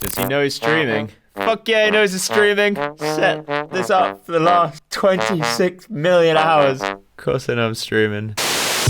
Does he know he's streaming? Fuck yeah, he knows he's streaming. Set this up for the last 26 million hours. Of course I know I'm streaming.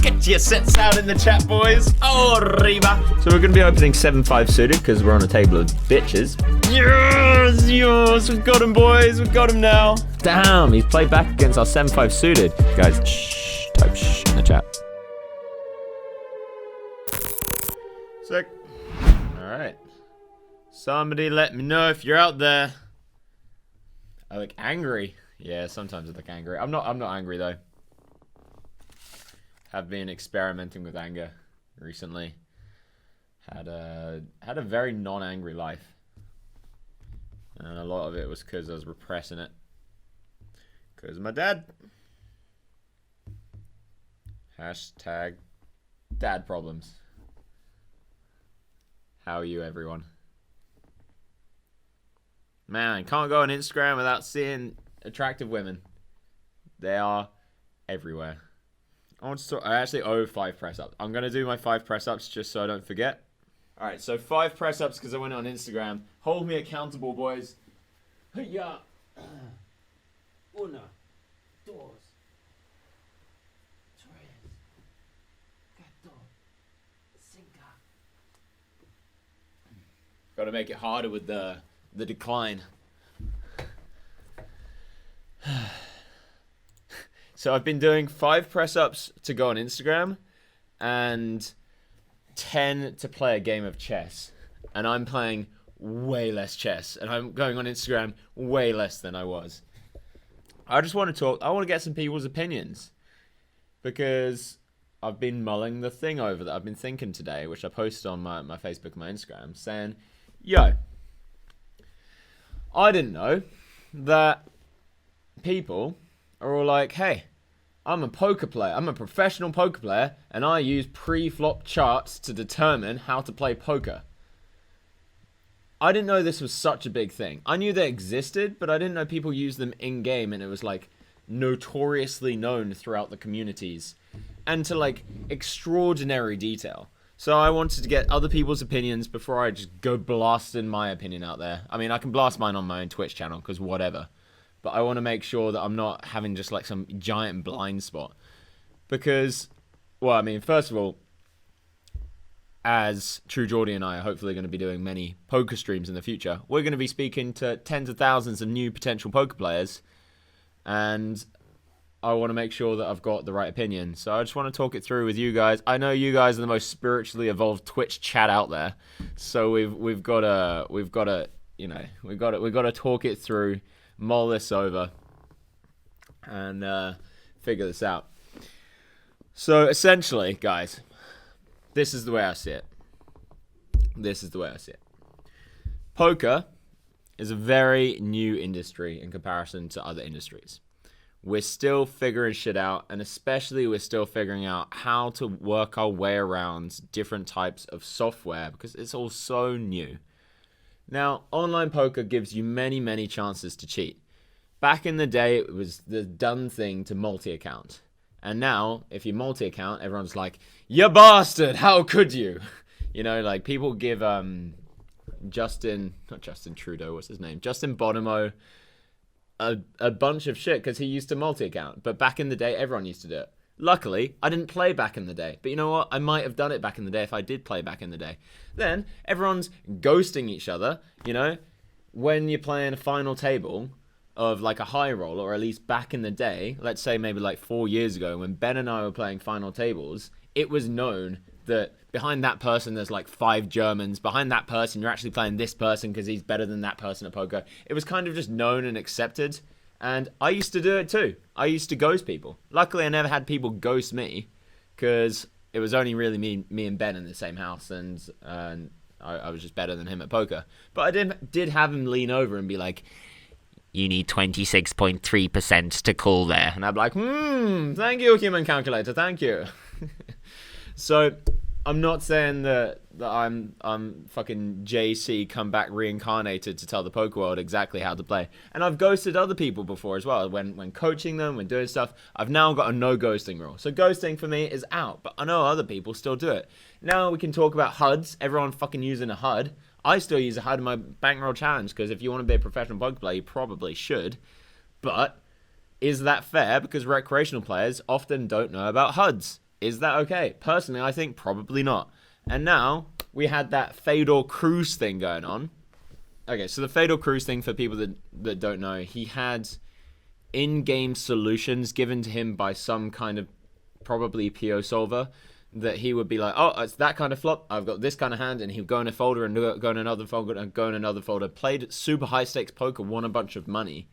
Get your sets out in the chat, boys. Oh, Reba. So we're going to be opening 7-5 suited because we're on a table of bitches. Yes, we've got him, boys. We've got him now. Damn, he's played back against our 7-5 suited. Guys, shh, type shh in the chat. Sick. All right. Somebody let me know if you're out there. I look angry. Yeah, sometimes I look angry. I'm not angry though. Have been experimenting with anger recently. Had a very non-angry life. And a lot of it was because I was repressing it. Because of my dad. Hashtag dad problems. How are you, everyone? Man, can't go on Instagram without seeing attractive women. They are everywhere. I actually owe 5 press-ups. I'm going to do my 5 press-ups just so I don't forget. Alright, so 5 press-ups because I went on Instagram. Hold me accountable, boys. Yeah. Una, dos, tres, cuatro, cinco. Got to make it harder with the decline. So I've been doing 5 press-ups to go on Instagram and 10 to play a game of chess. And I'm playing way less chess. And I'm going on Instagram way less than I was. I just want to talk. I want to get some people's opinions. Because I've been mulling the thing over that I've been thinking today, which I posted on my Facebook and my Instagram, saying, yo, I didn't know that people are all like, hey, I'm a poker player. I'm a professional poker player, and I use pre-flop charts to determine how to play poker. I didn't know this was such a big thing. I knew they existed, but I didn't know people used them in-game, and it was, like, notoriously known throughout the communities, and to, like, extraordinary detail. So I wanted to get other people's opinions before I just go blasting my opinion out there. I mean, I can blast mine on my own Twitch channel, because whatever. But I want to make sure that I'm not having just like some giant blind spot. Because, well, I mean, first of all, as True Geordie and I are hopefully going to be doing many poker streams in the future, we're going to be speaking to tens of thousands of new potential poker players. And I want to make sure that I've got the right opinion. So I just want to talk it through with you guys. I know you guys are the most spiritually evolved Twitch chat out there. So we've got to talk it through, mull this over, and figure this out. So essentially, guys, this is the way I see it. Poker is a very new industry in comparison to other industries. We're still figuring shit out, and especially we're still figuring out how to work our way around different types of software because it's all so new. Now, online poker gives you many, many chances to cheat. Back in the day, it was the done thing to multi-account. And now, if you multi-account, everyone's like, you bastard, how could you? You know, like, people give Justin Bonomo a bunch of shit because he used to multi-account. But back in the day, everyone used to do it. Luckily, I didn't play back in the day. But you know what? I might have done it back in the day if I did play back in the day. Then, everyone's ghosting each other, you know? When you're playing a final table of like a high roll, or at least back in the day, let's say maybe like 4 years ago, when Ben and I were playing final tables, it was known that behind that person there's like 5 Germans. Behind that person, you're actually playing this person because he's better than that person at poker. It was kind of just known and accepted. And I used to do it too. I used to ghost people. Luckily, I never had people ghost me because it was only really me and Ben in the same house, and I was just better than him at poker. But I did have him lean over and be like, you need 26.3% to call there. And I'd be like, thank you, human calculator, thank you. So I'm not saying that I'm fucking JC come back reincarnated to tell the poker world exactly how to play. And I've ghosted other people before as well. When coaching them, when doing stuff, I've now got a no ghosting rule. So ghosting for me is out, but I know other people still do it. Now we can talk about HUDs. Everyone fucking using a HUD. I still use a HUD in my bankroll challenge because if you want to be a professional poker player, you probably should. But is that fair? Because recreational players often don't know about HUDs. Is that okay? Personally, I think probably not. And now we had that Fedor Cruz thing going on. Okay, so the Fedor Cruz thing, for people that don't know, he had in-game solutions given to him by some kind of probably PO solver that he would be like, oh, it's that kind of flop, I've got this kind of hand, and he'd go in a folder and go in another folder and go in another folder. Played super high-stakes poker, won a bunch of money,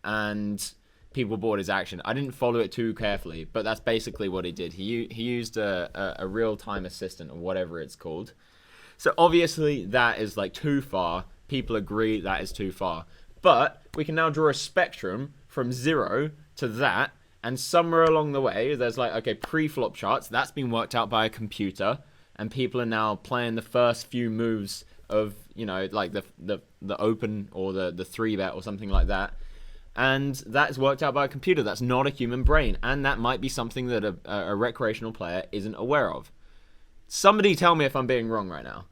and people bought his action. I didn't follow it too carefully, but that's basically what he did. He used a real-time assistant or whatever it's called. So obviously that is like too far. People agree that is too far. But we can now draw a spectrum from 0 to that, and somewhere along the way, there's like, okay, pre-flop charts, that's been worked out by a computer, and people are now playing the first few moves of, you know, like the open or the 3-bet or something like that. And that's worked out by a computer. That's not a human brain. And that might be something that a recreational player isn't aware of. Somebody tell me if I'm being wrong right now.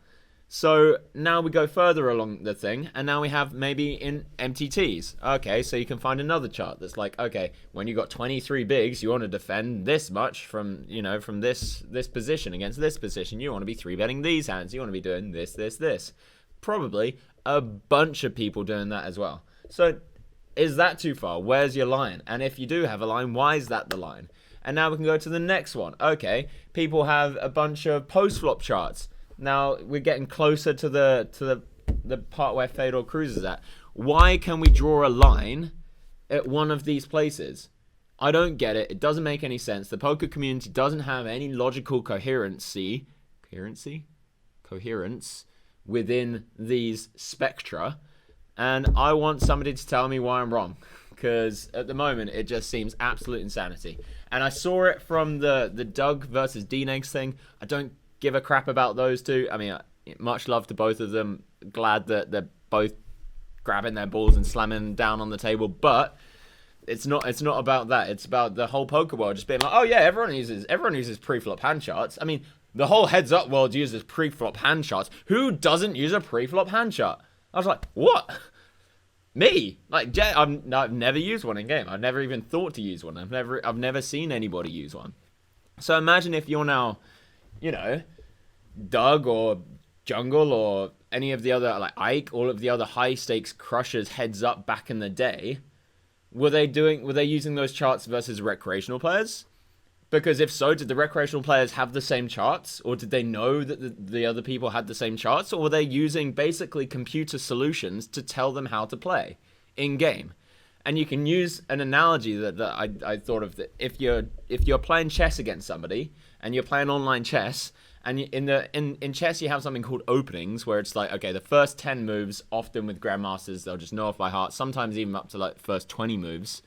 So now we go further along the thing, and now we have maybe in MTTs. Okay, so you can find another chart that's like, okay, when you got 23 bigs, you want to defend this much from, you know, from this position against this position. You want to be 3-betting these hands. You want to be doing this. Probably a bunch of people doing that as well. So is that too far? Where's your line? And if you do have a line, why is that the line? And now we can go to the next one. Okay, people have a bunch of post-flop charts. Now we're getting closer to the part where Fedor Cruz is at. Why can we draw a line at one of these places? I don't get it. It doesn't make any sense. The poker community doesn't have any logical coherence within these spectra. And I want somebody to tell me why I'm wrong, because at the moment it just seems absolute insanity. And I saw it from the Doug versus D-Negs thing. I don't give a crap about those two. I mean, much love to both of them. Glad that they're both grabbing their balls and slamming down on the table, but it's not about that. It's about the whole poker world just being like, oh yeah, everyone uses pre-flop hand charts. I mean, the whole heads up world uses pre-flop hand charts. Who doesn't use a pre-flop hand chart? I was like, what? Me? Like, I've never used one in game. I've never even thought to use one. I've never seen anybody use one. So imagine if you're now, you know, Doug or Jungle or any of the other, like Ike, all of the other high stakes crushers heads up back in the day. Were they using those charts versus recreational players? Because if so, did the recreational players have the same charts? Or did they know that the other people had the same charts? Or were they using basically computer solutions to tell them how to play in-game? And you can use an analogy that I thought of, that if you're playing chess against somebody, and you're playing online chess, and in chess you have something called openings, where it's like, okay, the first 10 moves, often with grandmasters, they'll just know off by heart, sometimes even up to like the first 20 moves.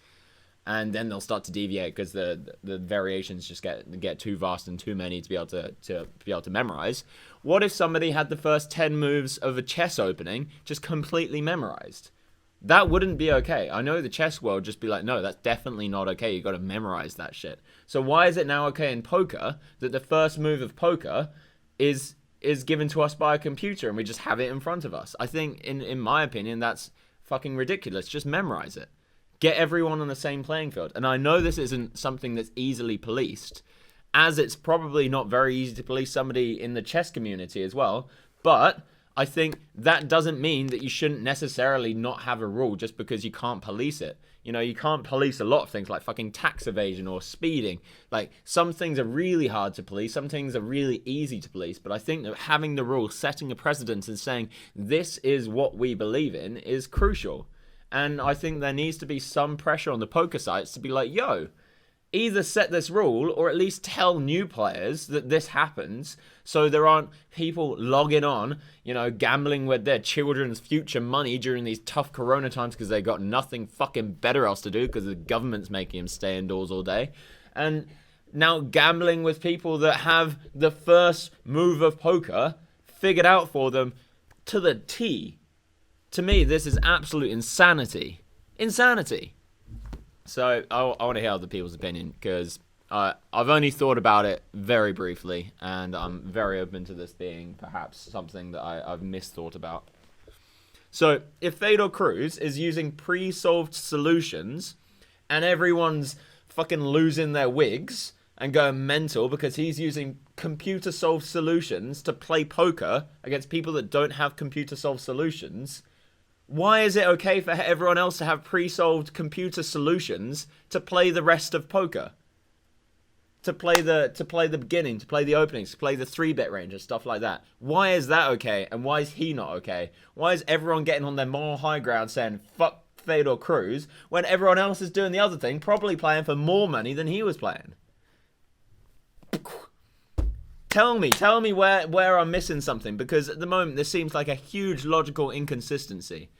And then they'll start to deviate because the variations just get too vast and too many to be able to memorize. What if somebody had the first 10 moves of a chess opening just completely memorized? That wouldn't be okay. I know the chess world just be like, no, that's definitely not okay. You got to memorize that shit. So why is it now okay in poker that the first move of poker is given to us by a computer and we just have it in front of us? I think, in my opinion, that's fucking ridiculous. Just memorize it. Get everyone on the same playing field. And I know this isn't something that's easily policed, as it's probably not very easy to police somebody in the chess community as well. But I think that doesn't mean that you shouldn't necessarily not have a rule just because you can't police it. You know, you can't police a lot of things like fucking tax evasion or speeding. Like, some things are really hard to police, some things are really easy to police. But I think that having the rule, setting a precedent and saying this is what we believe in is crucial. And I think there needs to be some pressure on the poker sites to be like, yo, either set this rule or at least tell new players that this happens, so there aren't people logging on, you know, gambling with their children's future money during these tough corona times because they got nothing fucking better else to do because the government's making them stay indoors all day. And now gambling with people that have the first move of poker figured out for them to the T. To me, this is absolute insanity. Insanity. So I want to hear other people's opinion, because I've only thought about it very briefly, and I'm very open to this being perhaps something that I've misthought about. So, if Fedor Cruz is using pre-solved solutions, and everyone's fucking losing their wigs and going mental because he's using computer-solved solutions to play poker against people that don't have computer-solved solutions, why is it okay for everyone else to have pre-solved computer solutions to play the rest of poker? To play the beginning, to play the openings, to play the 3-bet range and stuff like that. Why is that okay, and why is he not okay? Why is everyone getting on their moral high ground saying, fuck Fedor Cruz, when everyone else is doing the other thing, probably playing for more money than he was playing? Tell me where I'm missing something, because at the moment this seems like a huge logical inconsistency.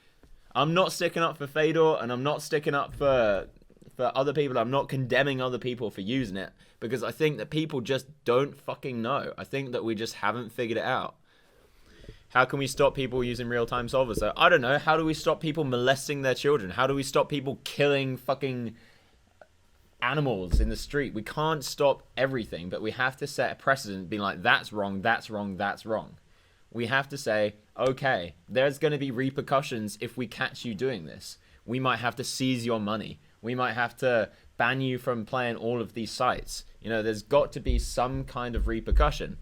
I'm not sticking up for Fedor, and I'm not sticking up for other people. I'm not condemning other people for using it, because I think that people just don't fucking know. I think that we just haven't figured it out. How can we stop people using real-time solvers? So, I don't know. How do we stop people molesting their children? How do we stop people killing fucking animals in the street? We can't stop everything, but we have to set a precedent being like, that's wrong, that's wrong, that's wrong. We have to say, okay, there's going to be repercussions if we catch you doing this. We might have to seize your money. We might have to ban you from playing all of these sites. You know, there's got to be some kind of repercussion.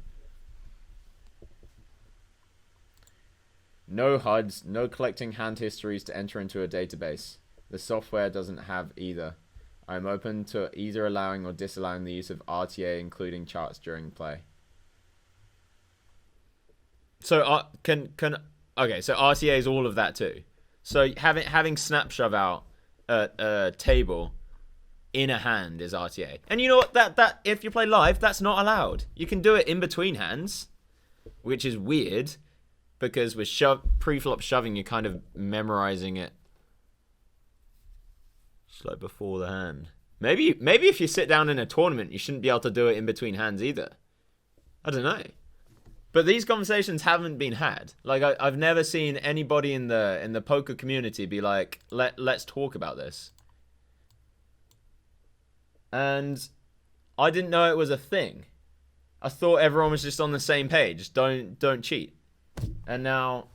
No HUDs, no collecting hand histories to enter into a database. The software doesn't have either. I'm open to either allowing or disallowing the use of RTA, including charts during play. So okay, so RTA is all of that too. So having snap shove out a table in a hand is RTA. And you know what? That if you play live, that's not allowed. You can do it in between hands, which is weird, because with pre-flop shoving, you're kind of memorizing it. Just like before the hand. Maybe if you sit down in a tournament, you shouldn't be able to do it in between hands either. I don't know. But these conversations haven't been had. Like I've never seen anybody in the poker community be like, let's talk about this. And I didn't know it was a thing. I thought everyone was just on the same page. Don't cheat. And now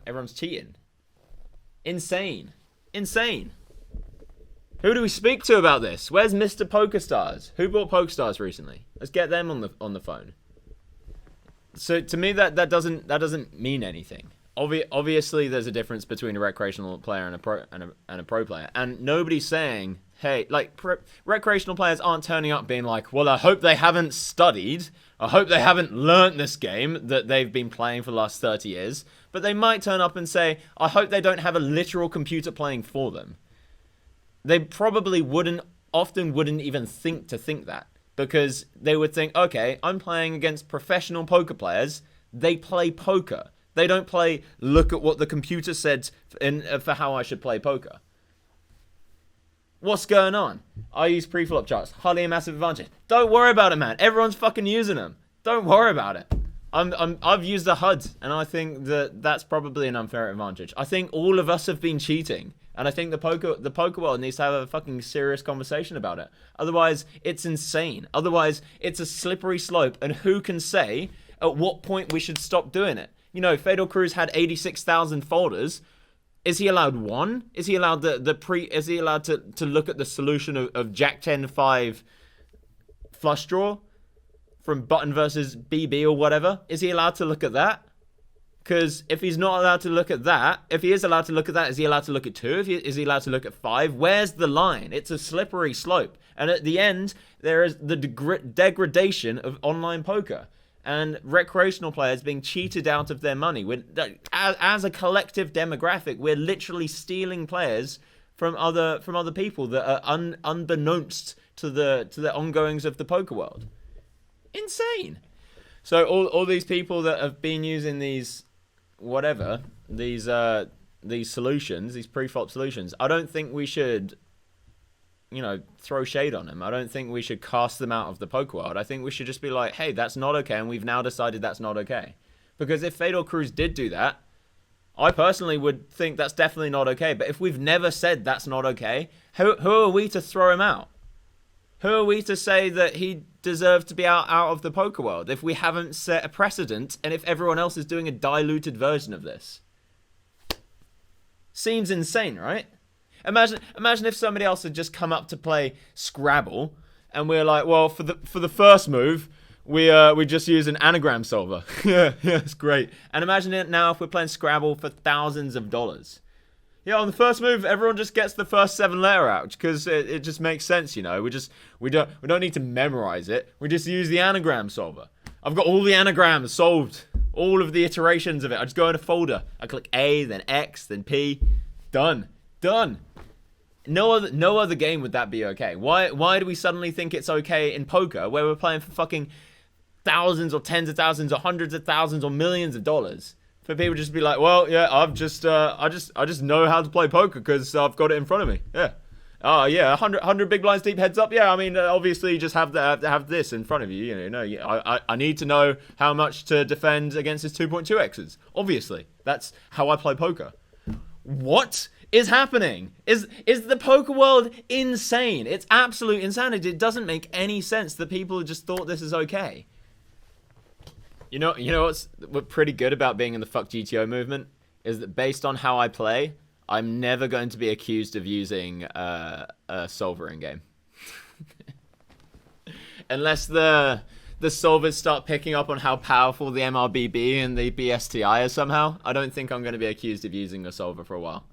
everyone's cheating. Insane. Who do we speak to about this? Where's Mr. PokerStars? Who bought PokerStars recently? Let's get them on the phone. So to me that doesn't mean anything. Obviously there's a difference between a recreational player and a pro player, and nobody's saying, hey, like recreational players aren't turning up being like, well, I hope they haven't studied, I hope they haven't learnt this game that they've been playing for the last 30 years, but they might turn up and say, I hope they don't have a literal computer playing for them. They probably wouldn't even think that. Because they would think, okay, I'm playing against professional poker players. They play poker. They don't play, look at what the computer said for how I should play poker. What's going on? I use pre-flop charts. Hardly a massive advantage. Don't worry about it, man. Everyone's fucking using them. Don't worry about it. I've used the HUDs, and I think that's probably an unfair advantage. I think all of us have been cheating. And I think the poker world needs to have a fucking serious conversation about it. Otherwise, it's insane. Otherwise, it's a slippery slope. And who can say at what point we should stop doing it? You know, Fedor Cruz had 86,000 folders. Is he allowed one? Is he allowed Is he allowed to look at the solution of Jack 10-5 flush draw from button versus BB or whatever? Is he allowed to look at that? Because if he's not allowed to look at that, if he is allowed to look at that, is he allowed to look at 2? Is he allowed to look at 5? Where's the line? It's a slippery slope. And at the end, there is the degradation of online poker. And recreational players being cheated out of their money. As a collective demographic, we're literally stealing players from other people that are unbeknownst to the ongoings of the poker world. Insane. So all these people that have been using these solutions, these pre-flop solutions, I don't think we should, throw shade on them. I don't think we should cast them out of the poker world. I think we should just be like, hey, that's not okay, and we've now decided that's not okay. Because if Fedor Cruz did do that, I personally would think that's definitely not okay. But if we've never said that's not okay, who are we to throw him out? Who are we to say that he deserved to be out of the poker world if we haven't set a precedent and if everyone else is doing a diluted version of this? Seems insane, right? Imagine if somebody else had just come up to play Scrabble and we're like, well, for the first move, we just use an anagram solver. yeah, it's great. And imagine it now if we're playing Scrabble for thousands of dollars. Yeah, on the first move, everyone just gets the first 7 letter out because it just makes sense, you know. We don't need to memorize it. We just use the anagram solver. I've got all the anagrams solved, all of the iterations of it. I just go in a folder. I click A, then X, then P. Done. No other game would that be okay. Why do we suddenly think it's okay in poker where we're playing for fucking thousands or tens of thousands or hundreds of thousands or millions of dollars? For people just to be like, well, yeah, I just know how to play poker because I've got it in front of me. Yeah. Oh, yeah, 100 big blinds deep heads up. Yeah, I mean, obviously you just have this in front of you. You know, I need to know how much to defend against his 2.2x's. Obviously, that's how I play poker. What is happening? Is the poker world insane? It's absolute insanity. It doesn't make any sense that people just thought this is okay. You know what's pretty good about being in the fuck GTO movement is that based on how I play, I'm never going to be accused of using a solver in game, unless the solvers start picking up on how powerful the MRBB and the BSTI is somehow. I don't think I'm going to be accused of using a solver for a while.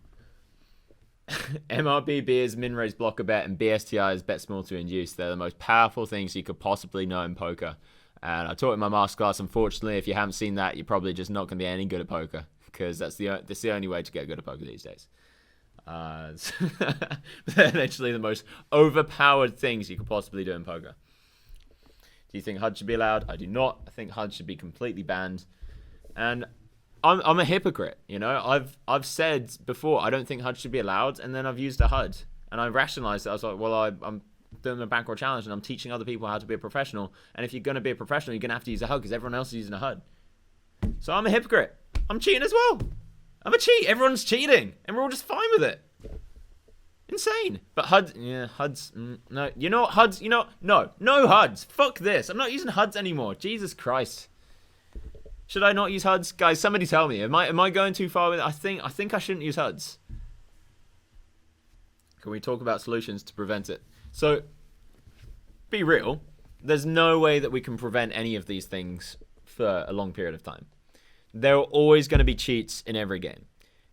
MRBB is min raise blocker bet and BSTI is bet small to induce. They're the most powerful things you could possibly know in poker. And I taught in my masterclass. Unfortunately, if you haven't seen that, you're probably just not going to be any good at poker because that's the only way to get good at poker these days. They're literally the most overpowered things you could possibly do in poker. Do you think HUDs should be allowed? I do not. I think HUDs should be completely banned. And I'm a hypocrite, you know. I've said before I don't think HUDs should be allowed, and then I've used a HUD and I rationalized it. I was like, well, I'm doing a bankroll challenge and I'm teaching other people how to be a professional, and if you're going to be a professional you're going to have to use a HUD because everyone else is using a HUD. So I'm a hypocrite. I'm cheating as well. I'm a cheat. Everyone's cheating and we're all just fine with it. Insane. But HUDs, no. You know what, HUDs, no HUDs. Fuck this. I'm not using HUDs anymore. Jesus Christ. Should I not use HUDs? Guys, somebody tell me. Am I going too far with it? I think I shouldn't use HUDs. Can we talk about solutions to prevent it? So, be real. There's no way that we can prevent any of these things for a long period of time. There are always going to be cheats in every game.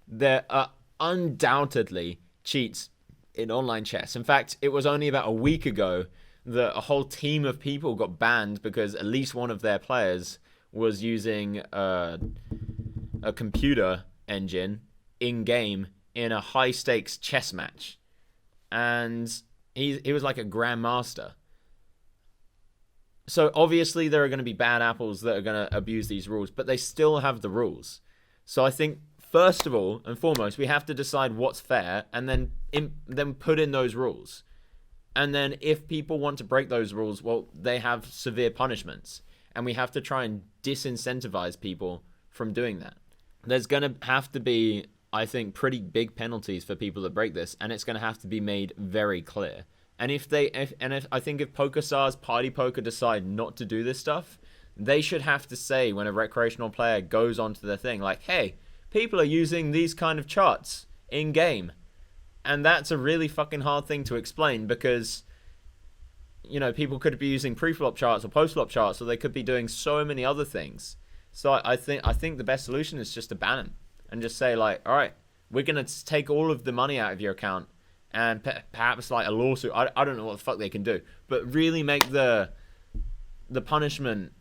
There are undoubtedly cheats in online chess. In fact, it was only about a week ago that a whole team of people got banned because at least one of their players was using a computer engine in-game in a high-stakes chess match. And he was like a grandmaster. So obviously there are going to be bad apples that are going to abuse these rules, but they still have the rules. So I think first of all and foremost, we have to decide what's fair and then put in those rules. And then if people want to break those rules, well, they have severe punishments. And we have to try and disincentivize people from doing that. There's going to have to be, I think, pretty big penalties for people that break this, and it's going to have to be made very clear. And if I think if PokerStars, Party Poker decide not to do this stuff, they should have to say when a recreational player goes onto the thing, like, hey, people are using these kind of charts in game. And that's a really fucking hard thing to explain because, you know, people could be using pre-flop charts or post-flop charts, or they could be doing so many other things. So I think the best solution is just to ban them and just say, like, all right, we're going to take all of the money out of your account and perhaps like a lawsuit. I don't know what the fuck they can do, but really make the punishment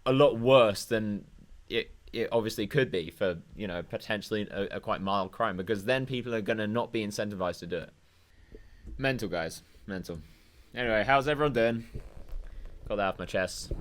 a lot worse than it obviously could be for, you know, potentially a quite mild crime, because then people are going to not be incentivized to do it. Mental, guys. Mental. Anyway, how's everyone doing? Got that off my chest.